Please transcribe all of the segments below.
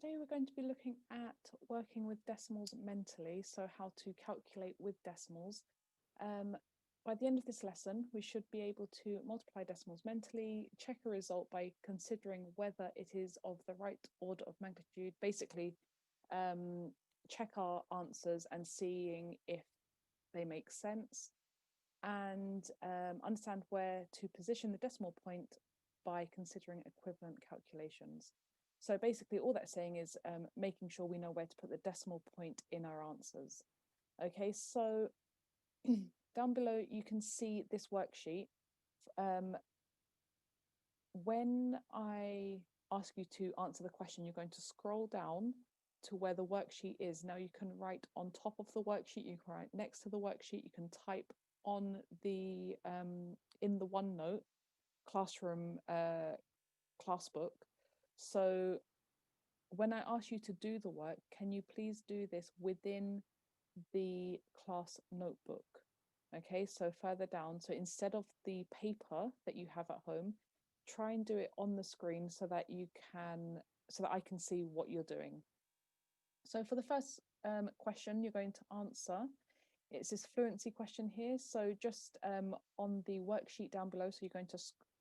today we're going to be looking at working with decimals mentally, so how to calculate with decimals. By the end of this lesson, we should be able to multiply decimals mentally, check a result by considering whether it is of the right order of magnitude, basically check our answers and seeing if they make sense, and understand where to position the decimal point by considering equivalent calculations. So basically all that's saying is making sure we know where to put the decimal point in our answers. Okay, so down below you can see this worksheet. When I ask you to answer the question, you're going to scroll down to where the worksheet is. Now you can write on top of the worksheet, you can write next to the worksheet, you can type on the in the OneNote classroom class book. So when I ask you to do the work, can you please do this within the class notebook? Okay, so further down, so instead of the paper that you have at home, try and do it on the screen so that I can see what you're doing. So for the first question you're going to answer, it's this fluency question here. So just on the worksheet down below, so you're going to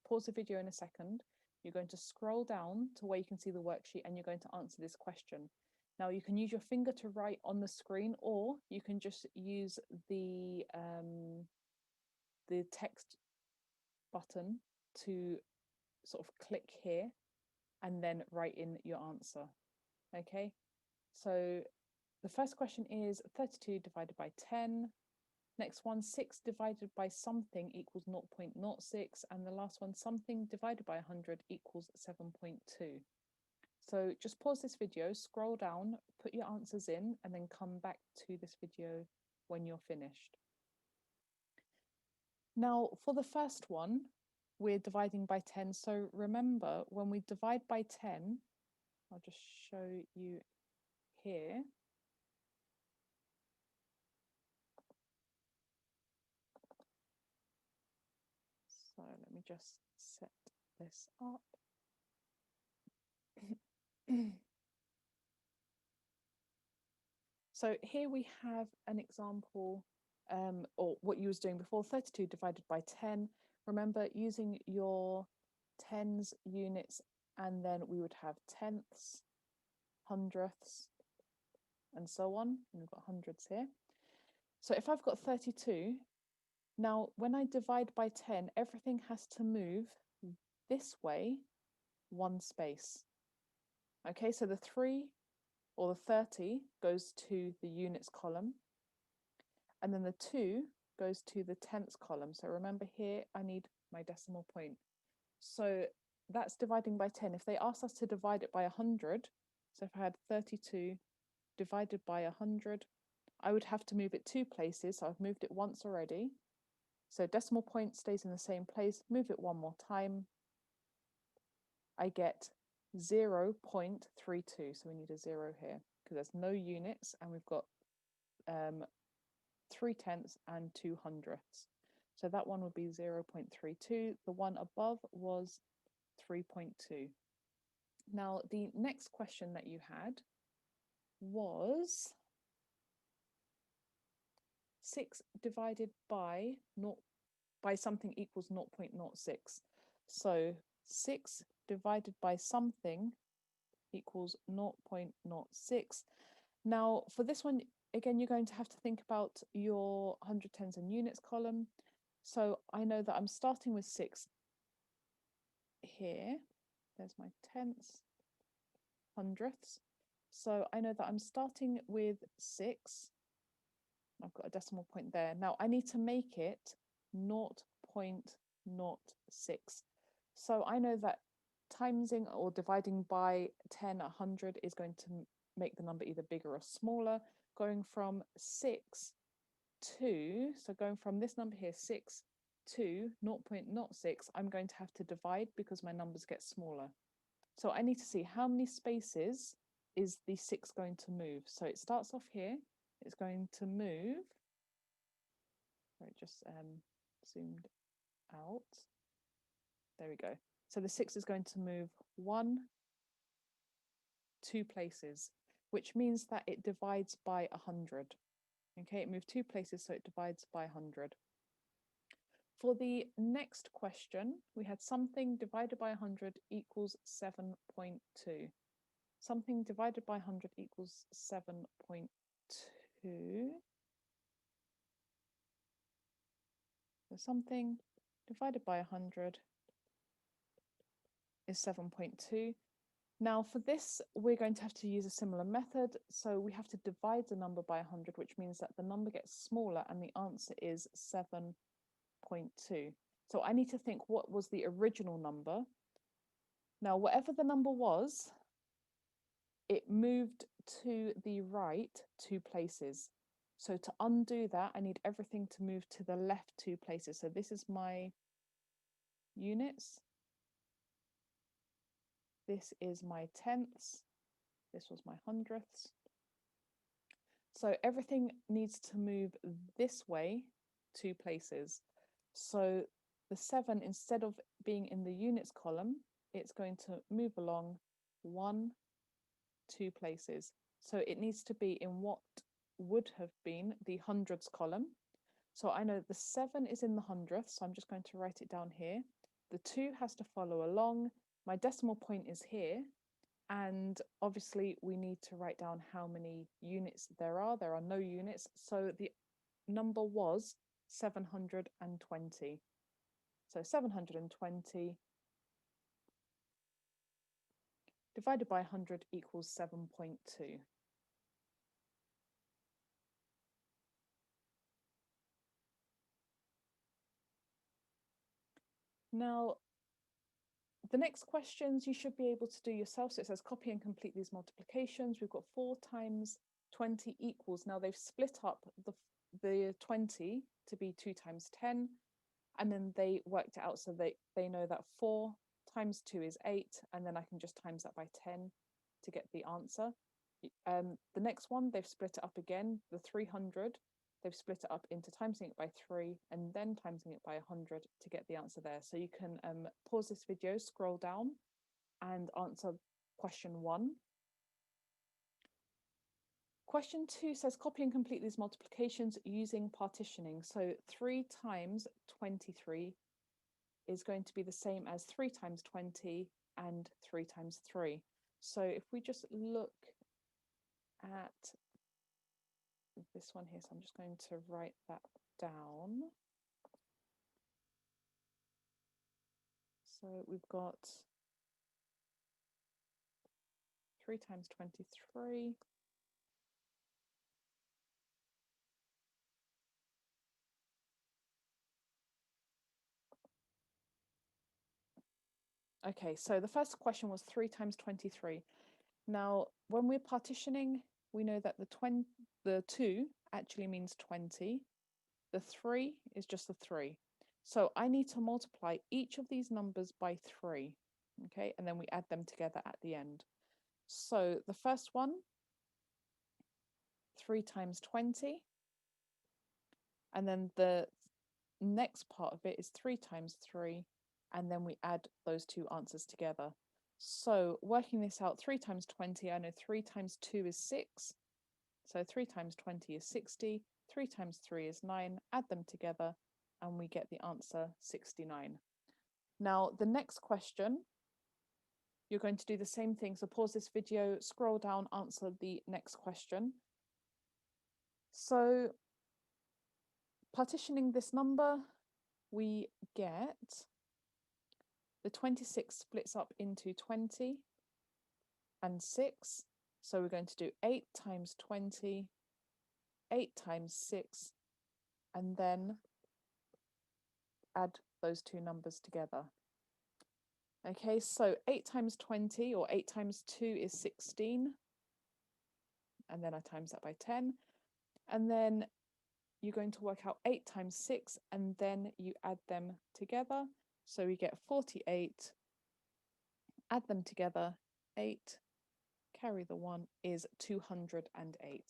pause the video in a second. You're going to scroll down to where you can see the worksheet and you're going to answer this question. Now you can use your finger to write on the screen, or you can just use the text button to sort of click here and then write in your answer. Okay, so the first question is 32 divided by 10. Next one, 6 divided by something equals 0.06. And the last one, something divided by 100 equals 7.2. So just pause this video, scroll down, put your answers in, and then come back to this video when you're finished. Now, for the first one, we're dividing by 10. So remember, when we divide by 10, I'll just show you here. So let me just set this up. So here we have an example, or what you was doing before, 32 divided by 10. Remember, using your tens, units, and then we would have tenths, hundredths, and so on. And we've got hundreds here. So if I've got 32, now when I divide by 10, everything has to move this way one space. Okay, so the 3 or the 30 goes to the units column, and then the 2 goes to the tenths column. So remember here, I need my decimal point. So that's dividing by 10. If they asked us to divide it by 100, so if I had 32 divided by 100, I would have to move it 2 places. So I've moved it once already. So decimal point stays in the same place, move it one more time. I get 0.32. So we need a 0 here because there's no units, and we've got 3 tenths and 2 hundredths. So that one would be 0.32. The one above was 3.2. Now the next question that you had was 6 divided by something equals 0.06. So 6 divided by something equals 0.06. Now for this one, again, you're going to have to think about your hundred, tens, and units column. So I know that I'm starting with 6 here. There's my tenths, hundredths. So I know that I'm starting with 6. I've got a decimal point there. Now I need to make it 0.06. So I know that timesing or dividing by 10, 100 is going to make the number either bigger or smaller. Going from 6 to, so going from this number here, 6 to 0.06, I'm going to have to divide because my numbers get smaller. So I need to see how many spaces is the 6 going to move. So it starts off here, it's going to move, it just zoomed out. There we go. So the 6 is going to move 1, 2 places, which means that it divides by 100. Okay, it moved 2 places, so it divides by 100. For the next question, we had something divided by 100 equals 7.2. Something divided by 100 equals 7.2. So something divided by 100 is 7.2. Now for this, we're going to have to use a similar method. So we have to divide the number by 100, which means that the number gets smaller and the answer is 7.2. So I need to think, what was the original number? Now, whatever the number was, it moved to the right 2 places. So to undo that, I need everything to move to the left 2 places. So this is my units. This is my tenths. This was my hundredths. So everything needs to move this way 2 places. So the 7, instead of being in the units column, it's going to move along 1, 2 places. So it needs to be in what would have been the hundreds column. So I know the 7 is in the hundredths, so I'm just going to write it down here. The 2 has to follow along. My decimal point is here. And obviously we need to write down how many units there are. There are no units. So the number was 720. So 720 divided by 100 equals 7.2. Now, the next questions you should be able to do yourself. So it says copy and complete these multiplications. We've got 4 times 20 equals. Now they've split up the 20 to be 2 times 10. And then they worked it out so they know that 4 times 2 is 8. And then I can just times that by 10 to get the answer. The next one, they've split it up again. The 300, they've split it up into timesing it by 3 and then timesing it by 100 to get the answer there. So you can pause this video, scroll down and answer question 1. Question 2 says copy and complete these multiplications using partitioning. So 3 times 23 is going to be the same as 3 times 20 and 3 times 3. So if we just look at this one here, so I'm just going to write that down. So we've got 3 times 23. Okay, so the first question was 3 times 23. Now, when we're partitioning, we know that the 2 actually means 20. The 3 is just the 3. So I need to multiply each of these numbers by 3, okay? And then we add them together at the end. So the first one, 3 times 20. And then the next part of it is 3 times 3. And then we add those 2 answers together. So working this out, 3 times 20, I know 3 times 2 is 6. So 3 times 20 is 60. 3 times 3 is 9. Add them together and we get the answer 69. Now, the next question, you're going to do the same thing. So pause this video, scroll down, answer the next question. So partitioning this number, we get the 26 splits up into 20 and 6. So we're going to do 8 times 20, 8 times 6, and then add those 2 numbers together. Okay, so 8 times 20 or 8 times 2 is 16. And then I times that by 10. And then you're going to work out 8 times 6 and then you add them together. So we get 48. Add them together, 8, carry the 1 is 208.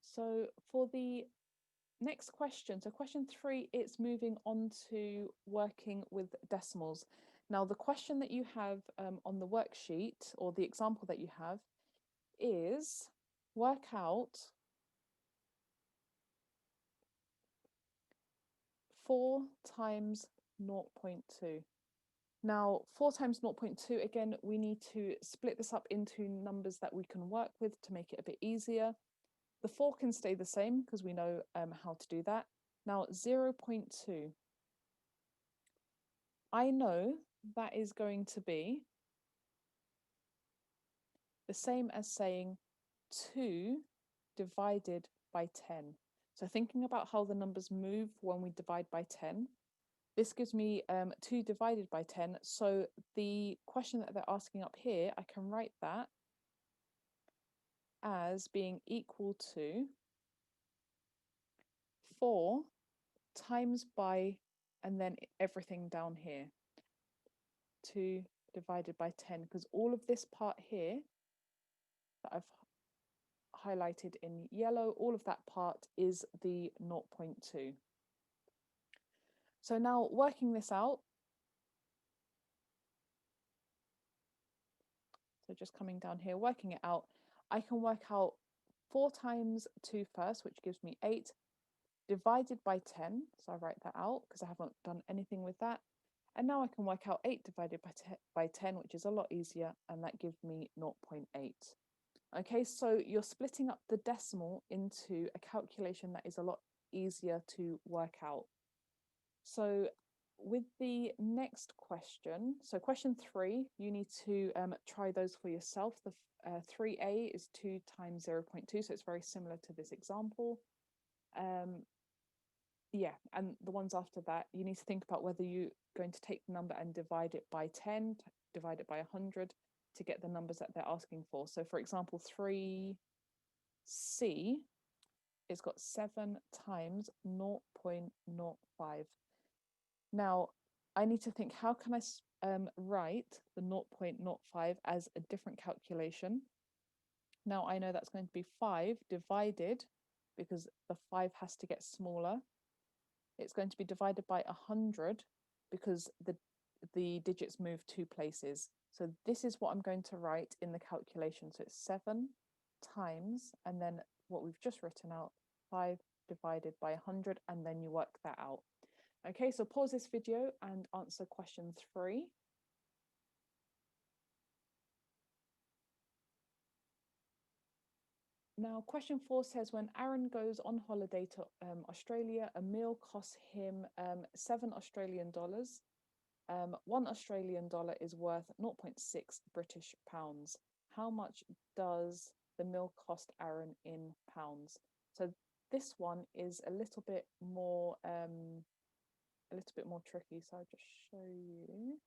So for the next question, so question 3, it's moving on to working with decimals. Now, the question that you have on the worksheet, or the example that you have, is work out 4 times 0.2. Now, 4 times 0.2, again, we need to split this up into numbers that we can work with to make it a bit easier. The 4 can stay the same because we know how to do that. Now, 0.2. I know that is going to be the same as saying 2 divided by 10. So thinking about how the numbers move when we divide by 10, this gives me 2 divided by 10. So the question that they're asking up here, I can write that as being equal to 4 times by, and then everything down here, 2 divided by 10, because all of this part here that I've highlighted in yellow, all of that part is the 0.2. So now working this out, so just coming down here, working it out, I can work out 4 times 2 first, which gives me 8, divided by 10. So I write that out because I haven't done anything with that. And now I can work out 8 divided by 10, which is a lot easier, and that gives me 0.8. Okay, so you're splitting up the decimal into a calculation that is a lot easier to work out. So with the next question, so question 3, you need to try those for yourself. The 3a is 2 times 0.2, so it's very similar to this example. Yeah, and the ones after that, you need to think about whether you're going to take the number and divide it by 10, divide it by 100 to get the numbers that they're asking for. So for example, 3c, it's got 7 times 0.05. Now, I need to think, how can I write the 0.05 as a different calculation? Now, I know that's going to be 5 divided, because the 5 has to get smaller. It's going to be divided by 100 because the digits move 2 places. So this is what I'm going to write in the calculation. So it's 7 times, and then what we've just written out, 5 divided by 100, and then you work that out. Okay, so pause this video and answer question 3. Now, question 4 says, when Aaron goes on holiday to Australia, a meal costs him 7 Australian dollars. 1 Australian dollar is worth 0.6 British pounds. How much does the meal cost Aaron in pounds? So this one is a little bit more tricky. So I'll just show you.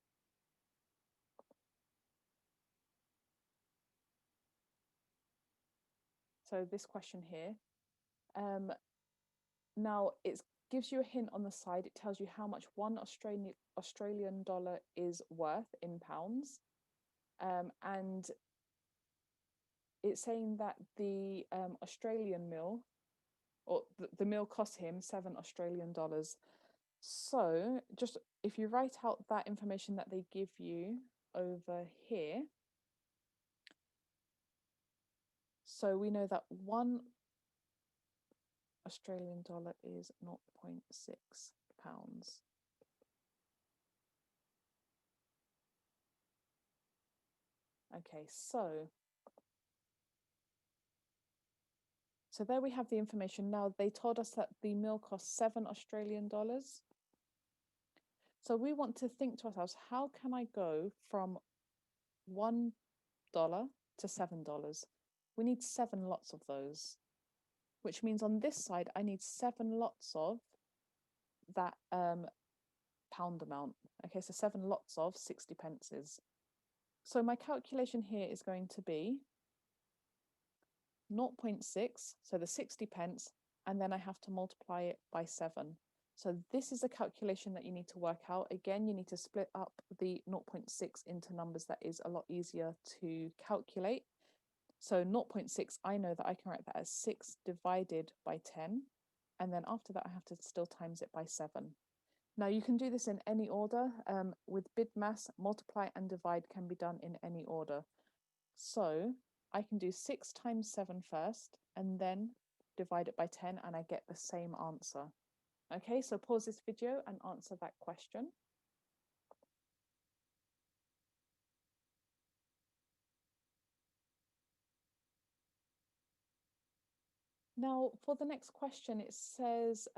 So this question here, now it gives you a hint on the side. It tells you how much 1 Australian dollar is worth in pounds, and it's saying that the Australian meal, or the meal cost him 7 Australian dollars. So just if you write out that information that they give you over here, so we know that 1 Australian dollar is 0.6 pounds. Okay, so there we have the information. Now, they told us that the meal costs 7 Australian dollars. So we want to think to ourselves, how can I go from $1 to $7? We need 7 lots of those, which means on this side, I need 7 lots of that pound amount. Okay, so 7 lots of 60 pences. So my calculation here is going to be 0.6, so the 60 pence, and then I have to multiply it by 7. So this is a calculation that you need to work out. Again, you need to split up the 0.6 into numbers that is a lot easier to calculate. So 0.6, I know that I can write that as 6 divided by 10. And then after that, I have to still times it by 7. Now you can do this in any order. With BIDMAS, multiply and divide can be done in any order. So I can do 6 times 7 first and then divide it by 10 and I get the same answer. Okay, so pause this video and answer that question. Now, for the next question, it says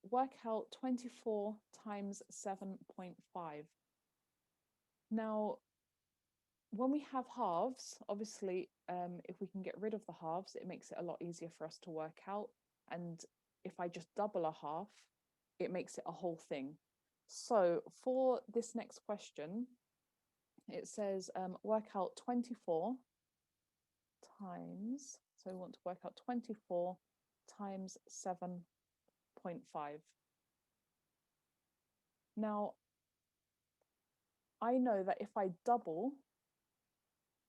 work out 24 times 7.5. Now, when we have halves, obviously, if we can get rid of the halves, it makes it a lot easier for us to work out. And if I just double a half, it makes it a whole thing. So for this next question, it says work out 24 times, so we want to work out 24 times 7.5. Now, I know that if I double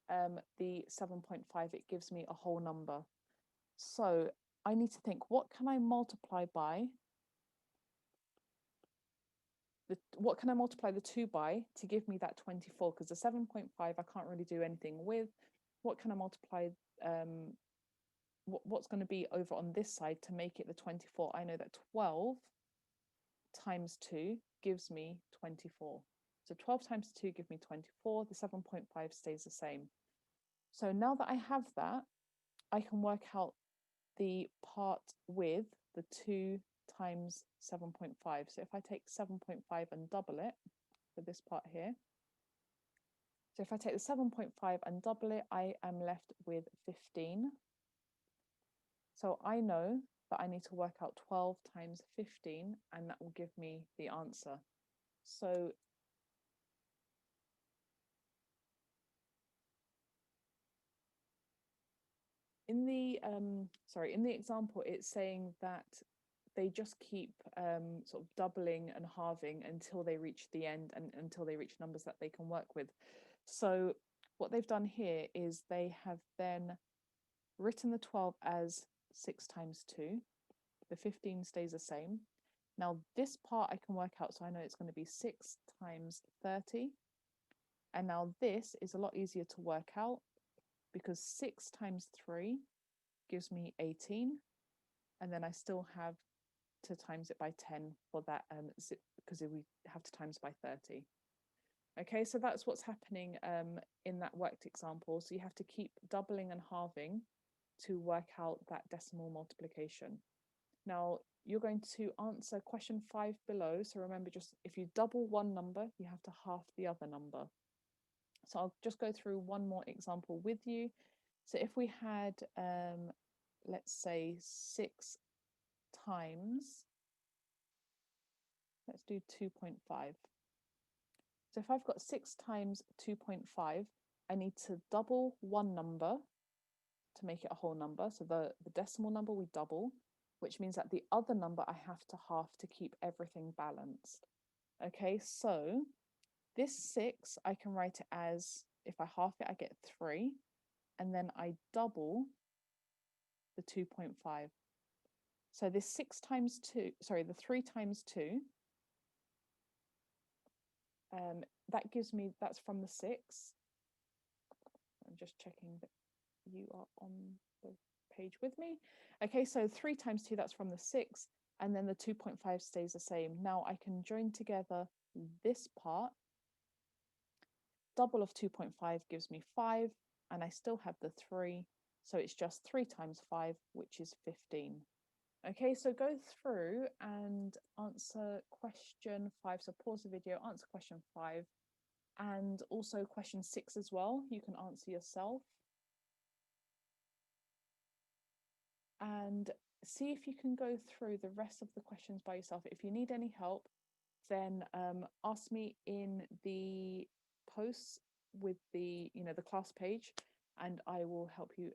the 7.5, it gives me a whole number. So I need to think, what can I multiply by? What can I multiply the 2 by to give me that 24? Because the 7.5 I can't really do anything with. What can I multiply? What's going to be over on this side to make it the 24? I know that 12 times 2 gives me 24. So 12 times 2 gives me 24. The 7.5 stays the same. So now that I have that, I can work out the part with the 2 times 7.5. So if I take 7.5 and double it for this part here, so if I take the 7.5 and double it, I am left with 15. So I know that I need to work out 12 times 15, and that will give me the answer. So in the example, it's saying that they just keep sort of doubling and halving until they reach the end and until they reach numbers that they can work with. So what they've done here is they have then written the 12 as 6 times 2. The 15 stays the same. Now this part I can work out, so I know it's going to be 6 times 30. And now this is a lot easier to work out because 6 times 3 gives me 18. And then I still have to times it by 10 for that because we have to times by 30. Okay, so that's what's happening in that worked example. So you have to keep doubling and halving to work out that decimal multiplication. Now you're going to answer question 5 below. So remember, just if you double one number, you have to half the other number. So I'll just go through one more example with you. So if we had, let's say 6 times, let's do 2.5. So if I've got 6 times 2.5, I need to double one number to make it a whole number. So the decimal number we double, which means that the other number I have to half to keep everything balanced. Okay, so this 6, I can write it as, if I half it, I get 3. And then I double the 2.5. So this 6 times 2, sorry, the 3 times 2, that gives me, that's from the 6. I'm just checking that you are on the page with me. Okay, so 3 times 2, that's from the 6, and then the 2.5 stays the same. Now I can join together this part. Double of 2.5 gives me 5, and I still have the 3, so it's just 3 times 5, which is 15. Okay, so go through and answer question 5. So pause the video, answer question 5, and also question 6 as well. You can answer yourself. And see if you can go through the rest of the questions by yourself. If you need any help, then ask me in the posts with the the class page, and I will help you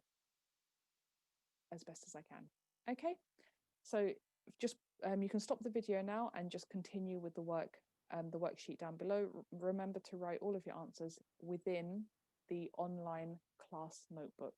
as best as I can. Okay, so just you can stop the video now and just continue with the worksheet down below. Remember to write all of your answers within the online class notebook.